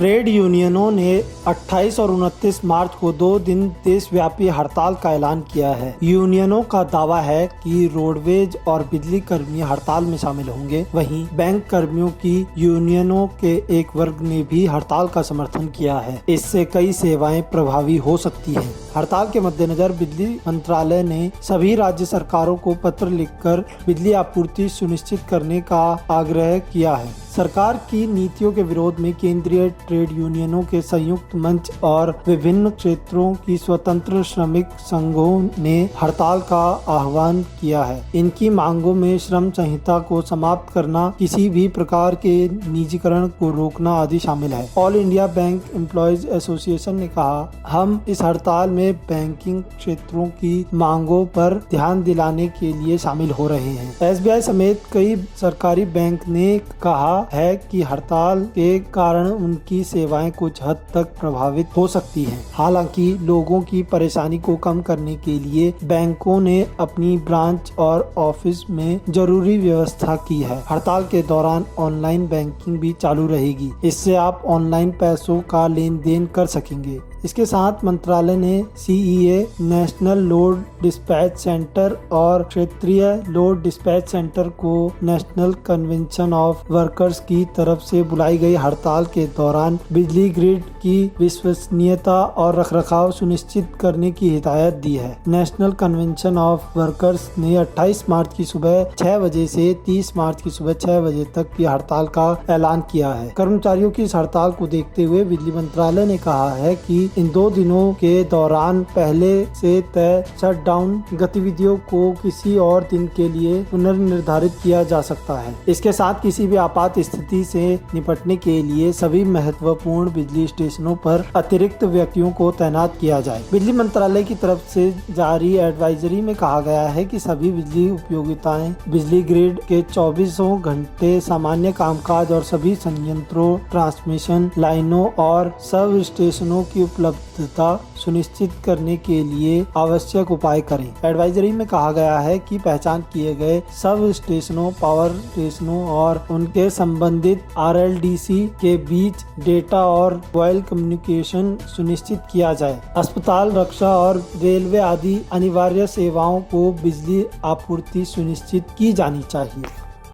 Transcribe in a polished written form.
Trade यूनियनों ने 28 और 29 मार्च को 2 दिन देशव्यापी हड़ताल का ऐलान किया है। यूनियनों का दावा है कि रोडवेज और बिजली कर्मी हड़ताल में शामिल होंगे। वहीं बैंक कर्मियों की यूनियनों के एक वर्ग ने भी हड़ताल का समर्थन किया है। इससे कई सेवाएं प्रभावी हो सकती हैं। हड़ताल के मद्देनजर बिजली मंत्रालय ने सभी राज्य सरकारों को पत्र लिखकर बिजली आपूर्ति सुनिश्चित करने का आग्रह किया है। सरकार की नीतियों के विरोध में केंद्रीय ट्रेड यूनियनों के संयुक्त मंच और विभिन्न क्षेत्रों की स्वतंत्र श्रमिक संघों ने हड़ताल का आह्वान किया है। इनकी मांगों में श्रम संहिता को समाप्त करना, किसी भी प्रकार के निजीकरण को रोकना आदि शामिल है। All India bank employees association ने कहा, हम इस हड़ताल में बैंकिंग क्षेत्रों की मांगों पर ध्यान दिलाने के लिए शामिल हो रहे हैं। SBI समेत कई सरकारी बैंक ने कहा है कि हड़ताल के कारण उनकी सेवाएं कुछ हद तक प्रभावित हो सकती हैं। हालांकि लोगों की परेशानी को कम करने के लिए बैंकों ने अपनी ब्रांच और ऑफिस में जरूरी व्यवस्था की है। हड़ताल के दौरान ऑनलाइन बैंकिंग भी चालू रहेगी। इससे आप ऑनलाइन पैसों का लेन देन कर सकेंगे। इसके साथ मंत्रालय ने CEA, national load dispatch centre और क्षेत्रीय लोड डिस्पैच सेंटर को नेशनल कन्वेंशन ऑफ वर्कर्स की तरफ से बुलाई गई हड़ताल के दौरान बिजली ग्रिड की विश्वसनीयता और रखरखाव सुनिश्चित करने की हिदायत दी है। नेशनल कन्वेंशन ऑफ वर्कर्स ने 28 मार्च की सुबह 6 बजे से 30 मार्च की सुबह 6 बजे तक की हड़ताल का ऐलान किया है। कर्मचारियों की इस हड़ताल को देखते हुए बिजली मंत्रालय ने कहा है कि इन 2 दिनों के दौरान पहले से तय शटडाउन गतिविधियों को किसी और दिन के लिए पुनर्निर्धारित किया जा सकता है। इसके साथ किसी भी आपात स्थिति से निपटने के लिए सभी महत्वपूर्ण बिजली स्टेशनों पर अतिरिक्त व्यक्तियों को तैनात किया जाए। बिजली मंत्रालय की तरफ से जारी एडवाइजरी में कहा गया है कि सभी बिजली उपयोगिताएं बिजली ग्रिड के 24 घंटे सामान्य कामकाज और सभी संयंत्रों, ट्रांसमिशन लाइनों और सब स्टेशनों की उपलब्धता सुनिश्चित करने के लिए आवश्यक उपाय करें। एडवाइजरी में कहा गया है कि पहचान किए गए सब स्टेशनों, पावर स्टेशनों और उनके संबंधित RLDC के बीच डेटा और मोबाइल कम्युनिकेशन सुनिश्चित किया जाए। अस्पताल, रक्षा और रेलवे आदि अनिवार्य सेवाओं को बिजली आपूर्ति सुनिश्चित की जानी चाहिए।